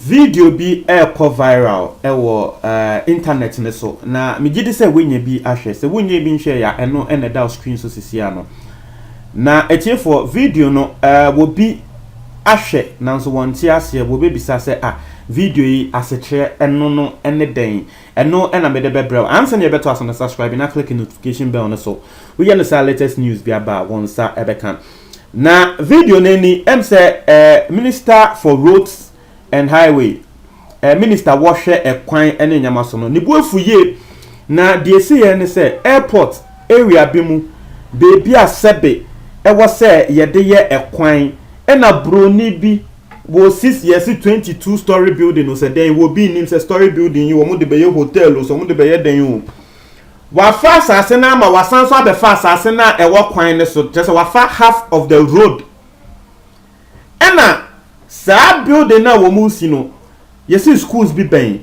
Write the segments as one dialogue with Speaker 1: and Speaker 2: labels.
Speaker 1: video bi ekɔ viral ewo internet ne so na me gidi se wenye bi ahwe se wenye bi nhwe ya eno ene da screen so sisia no na etiefo video no wo bi ahwe nanso wonte ase wo be bisa se video yi asetre eno no ene den eno ena me de bebrel ansa ne beto aso na subscribe na click notification bell no so we get the latest news bi aba wonsa ebeka na video neni say Minister for Roads and Highway Minister washe ekwan ene nyama so no ne buafu ye na de ese ye ne se airport area bi mu beebi asebe ewo se ye de ye ekwan ena broni bi wo 6 years 22 story building o se den wo bi nim se story building yi wo mu de be ye hotel o so mu de be ye den o wa fa asase na ma wasan so abefa asase na ewo kwan ne so just wa fa half of the road ena sa building na wo mu si no yesi schools bi ben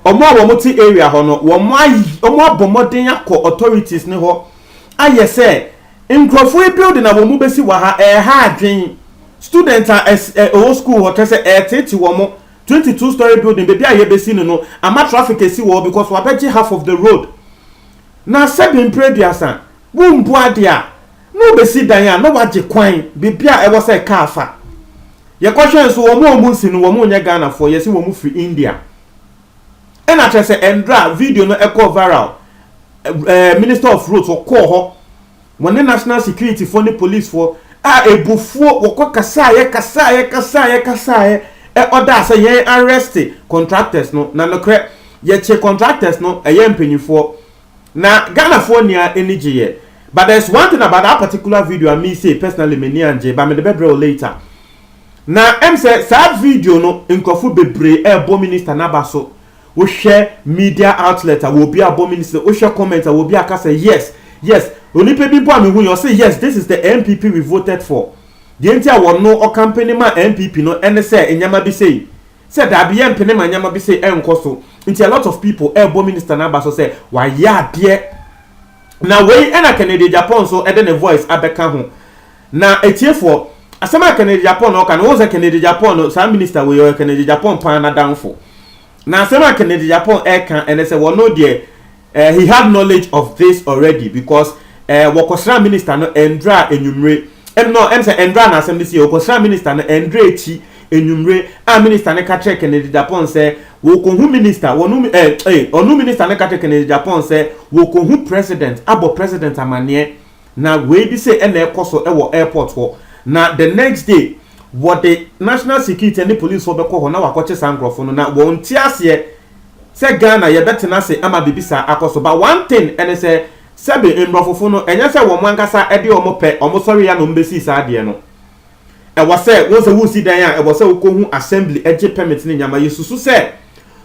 Speaker 1: omo wo ti area ho no omo abomoden akọ authorities ne ho aye se nkrofo building na wo mu besi wa ha ha adwen students o school ho tese tete wo mo 22 story building bebi aye besi no ama traffic esi wo because wa beji half of the road na seven prediasa wo mbu ade a no besi dan a no waje kwan bebi a ewo se ka afa ye question so wo mu si no wo mu nya Ghana for ye si wo mu free India and I say endra video no echo viral Minister of Roads or call ho when the national security for the police for ebufuo wo kasa ye order say ye arrest contractors no na no kre ye che contractors no ye mpanyifo na Ghana for nia energy ye but there's one thing about that particular video I me say personally me anje but me the bebre later na say sad video no nkofu bebre ebo minister na baso wo share media outlet wo bi abo minister wo share comment wo bi aka say yes onipe bi bo me hu say yes this is the MPP we voted for the entire one no o campaign ma MPP no ene say enyama bi say da bi empene ma enyama bi say enkoso nti a lot of people ebo minister na baso say wa ya de na we ena Kennedy Japan so ede ne voice abeka ho na etiefo asema Kennedy Japan no kan wo say Kennedy Japan no some minister we yo Kennedy Japan pan na downfall na asema Kennedy Japan kan and say we no there he had knowledge of this already because wakosra minister no endra enyumre say endra na asem this wakosra minister no endra echi enyumre minister ne ka check Kennedy Japan say wo ko hu minister wonu onu minister ne ka check Kennedy Japan say wo ko hu president abo president amane na we bi say ena ekoso ewo airport ho na the next day what the national security and the police for beko ho na wakoche sankrofo no na won ti ase se Ghana ye betena se ama bibisa akoso but one thing and say sebe emrofofo no enya se wo mankasa ede omo pe omo sorry ya no mbesi sa ade no e wo se wo se wo si dan ya e wo se wo ko hu assembly eje permit ni nyama yesusu se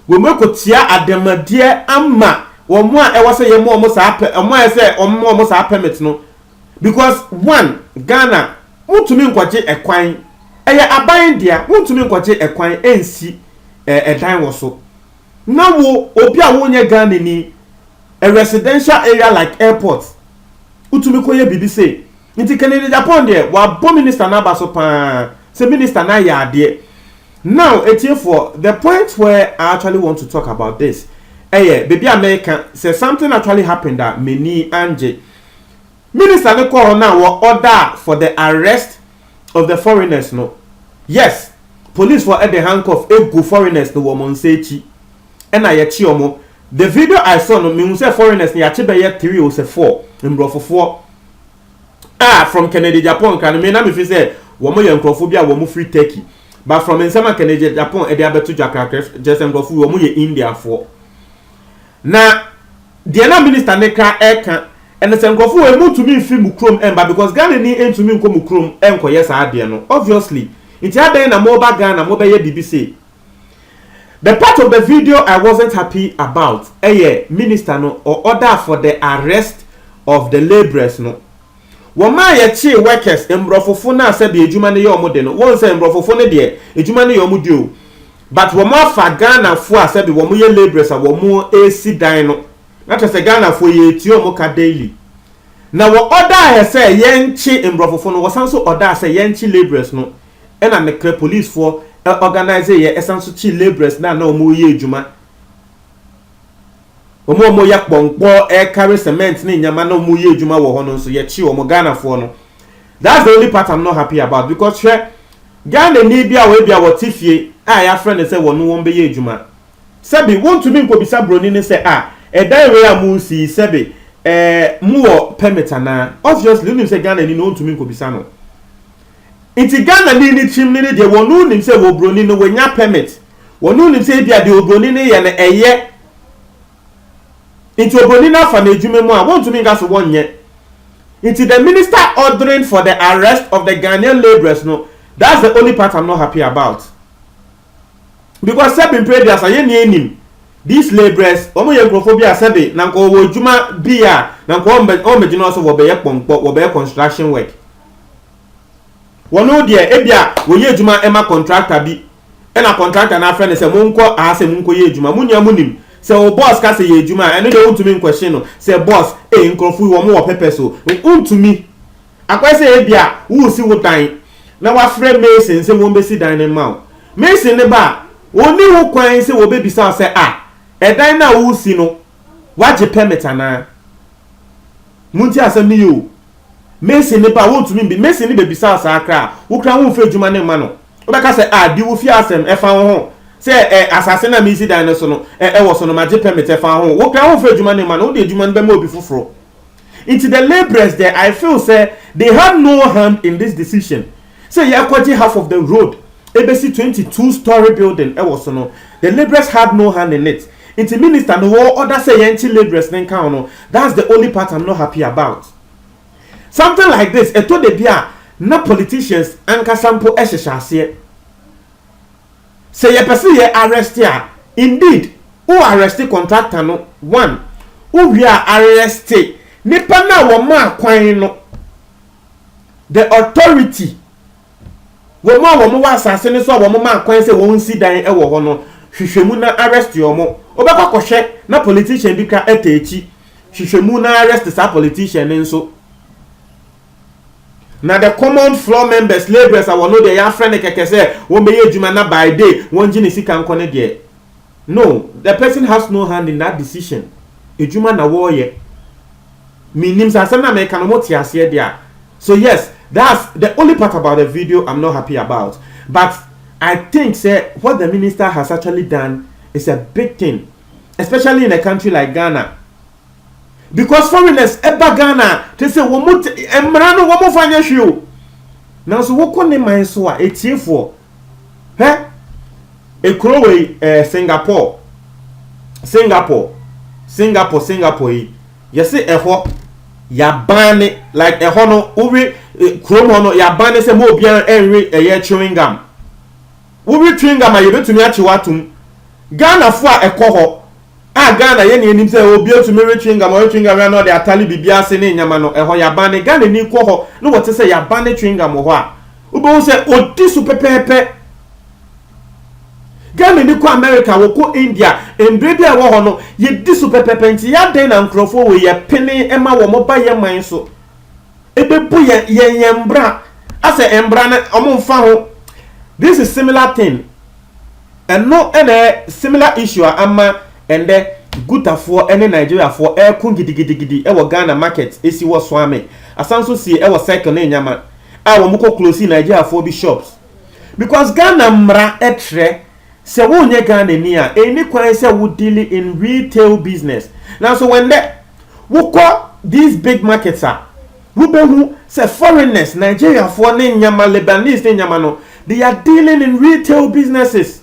Speaker 1: wo mekotia adamade ama wo mo a e wo se ye mo sa pe omo e se omo sa permit no because one Ghana mutumi nkwaje ekwan eye aban dia mutumi nkwaje ekwan ensi edan wo so na wo obi a wonye Ghana ni a residential area like airport utumi koye BBC nti Kennedy Japan there wa bo minister na baso pa se minister na ya de now for the point where I actually want to talk about this baby America say something actually happened that many anje minister ne call now order for the arrest of the foreigners no yes police for at the handcuff go foreigners no woman say chi and I yachi omo the video I saw no me say foreigners ni yachi be ye 3 or say 4 mbrofo 4 from Kennedy Japan kan me na me fi say wo mo ye nkrofo bia wo mo free Turkey but from insama Kennedy Japan e dey abeto jakra just nkrofo wo mo ye India 4 na the na minister ne ka eka and the Sankofu we move to me film Chrome emba because Ghana ni to me come Chrome enko yes ade no obviously it had na mobile Ghana mobile BBC the part of the video I wasn't happy about minister no or order for the arrest of the laborers no woma ye chi workers embrofofo na say be ejuma ne ye omode no won say embrofofo ne de ejuma ne ye omudi o but woma fa Ghana fo say be womo ye laborers a womo esi dan no that is Ghana for ye ti omo ka daily na wo order say yenchi embrofofo no wasan so order say yenchi laborers no and the police for organize ye esanso chi laborers na omo ye adwuma omo ya kponkpo carry cement ni nyama na omo ye adwuma wo ho no so ye chi omo Ghana fo no. That's the only part I'm not happy about, because Ghana ni bia we bia wo tifie ya friend say wo no won be ye adwuma sebi won to me ko bisa broni ni say dan we amu si sebi mu wo permit na obviously nim say Ghana ni no to me ko bisa no inti Ghana ni chimni ni de wo no nim say wo broni no wanya permit wo no nim say bia de obroni ni ye na eye inti obroni na fa na adwuma mu a won to me ga so wonye inti the minister ordering for the arrest of the Ghanaian laborers no. That's the only part I'm not happy about. Because seven prayers are yen these laborers, omo yengrophobia sebe, nanko wojuma bia, nanko omejino also wobeye construction work. Wono dia ebia woye juma ema contractor bi. Ena contractor na friend say monko ase monko ye juma. Munya munim. Say o boss ka say ye juma, eno dey want me question no. Say boss, nkrofo wo mo wo pepper so. Untumi. Akwa say ebia, wo si wo tan. Na wa frame Mason say won be si dan ma Mason ne ba oni ho kwan say wo be bisa say dan na wo si no wa je permit ana munti asem ni yo Mason ne ba won tumi bi Mason ne be bisa sa akra wo kra wo fe djuma ne ma no wo be ka say di wo fi asem e fa ho say asase na mi si dan ne so no wo so no ma je permit e fa ho wo kra wo fe djuma ne ma no wo de djuma ne be ma obi foforo. Into the laborers there, I feel say they had no hand in this decision. Say you acquired half of the road. ABC 22-story building. The laborers had no hand in it. Into minister no other say anti laborers then count. That's the only part I'm not happy about. Something like this, it told the bia na politicians anka sample eshashase. Say you person ye arrest ya. Indeed, who arrested contractor no one. Who we are arrested. Nipa na wo ma kwan no. The authority wo wa asase ne so wo ma kwan se won si dan e wo ho no hwehwemu na arrest yo mo obekwa kohwe na politician bi ka etechi hwehwemu na arrest sa politician nso na the common floor members laborers are no dey ya friend keke se won be adwuma na by day won gi ne sika nko ne de. No, the person has no hand in that decision. Adwuma na wo ye minim sa na me kan mo ti ase dia. So yes, that's the only part about the video I'm not happy about. But I think say what the minister has actually done is a big thing, especially in a country like Ghana. Because foreigners eba Ghana, they say womo emrano womo fanya hwe. Now so woko ne man so a etiefo. Ekrowe Singapore. Yes eho ya bane like eho no uwe kromo no ya bane se mo obian enwe eye chewing gum. Uwe chewing gum aye betumi achi watum. Ghana fo a ekoho. Ghana ye ni enim se obi otumi re chewing gum no de atali bibia se ne nyama no eho ya bane Ghana ni koho no wote se ya bane chewing gum ho a. Ube se odi su pepepe. Ghana ni ko America wo ko India embrebe a wo ho no ye di su pepepe nti ya den na nkrofo we ye pene ema wo mo ba ye man so ebebu ye yembra ase embra na omfa ho. This is similar thing and no similar issue ama and the gutafo ene Nigeria for kun gidigidi e wo Ghana market esi wo so ame asanso si e wo cycle na nyama a wo mo ko close Nigeria for bi shops because Ghana mra etre se wonye Ghana ni a eni kwan se wo deal in retail business. Now so when we call these big markets are we be who say foreigners Nigeria for ne nyama Lebanese ne nyama no they are dealing in retail businesses.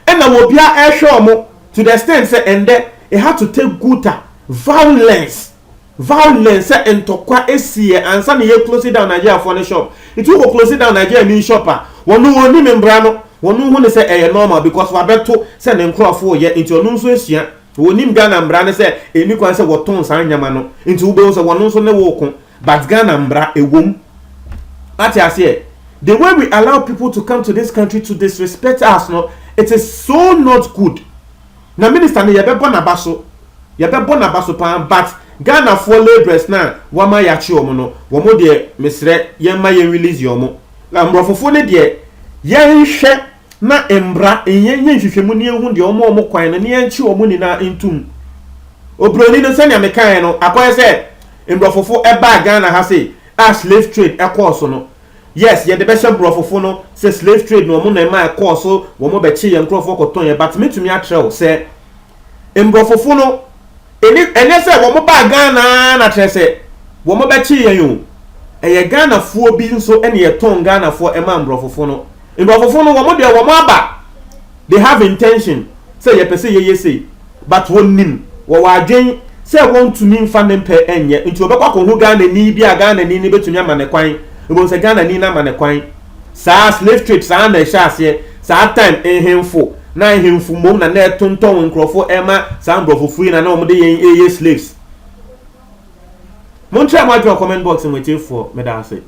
Speaker 1: And now we be a show mo to the extent say and it had to take guta violence and tokwa esie and some ye close down Nigeria for the shop. It will close down Nigeria ni shopper. Wonu woni membra no wonu hu ne say normal because we beto say ne nkrofo ye into onu nso esua wonim Ghana mbra ne say eni kwan say woton san nyama no into ube so wonu nso ne wo ko but Ghana mbra ewom ati ase the way we allow people to come to this country to disrespect us no it is so not good. Na minister ne ye be bona baso pan but Ghana for laborers na wama ya chi omo no womo de mesre ye ma ye release yomo na mrofofo ne de yɛnhwɛ na embra enyenye hwehwemu ne ehu de omo kwan na ne yanchi omo ni na ntum obroni no sɛ ne amekan no akoye sɛ embrofofo eba Ghana ha say a slave trade ekɔɔso no yes ye de be hye brofofo no say slave trade no omo na ma ekɔɔso wo mo be kye ye nkrofo kɔtɔn ye but metumi atrɛw sɛ embrofofo no ene sɛ wo mo ba Ghana na trɛ sɛ wo mo be kye ye yo eye Ghana fo bi nso ene ye ton Ghana fo ema embrofofo no embrofofo no wo mo de wo mo aba they have intention say ye pese ye say but won nim wo wa adwen say won to me fa ne mpe enye nti obekwa ko hu Ghana ni bi a Ghana ni betumi ama ne kwan ebo se Ghana ni na ama ne kwan sa slave trade sa na ehya ase sa time ehemfo na ehemfo mom na na tonton nkrofo ema sa mbrofofo na na omde yen slaves mon try my comment box in with you for me da say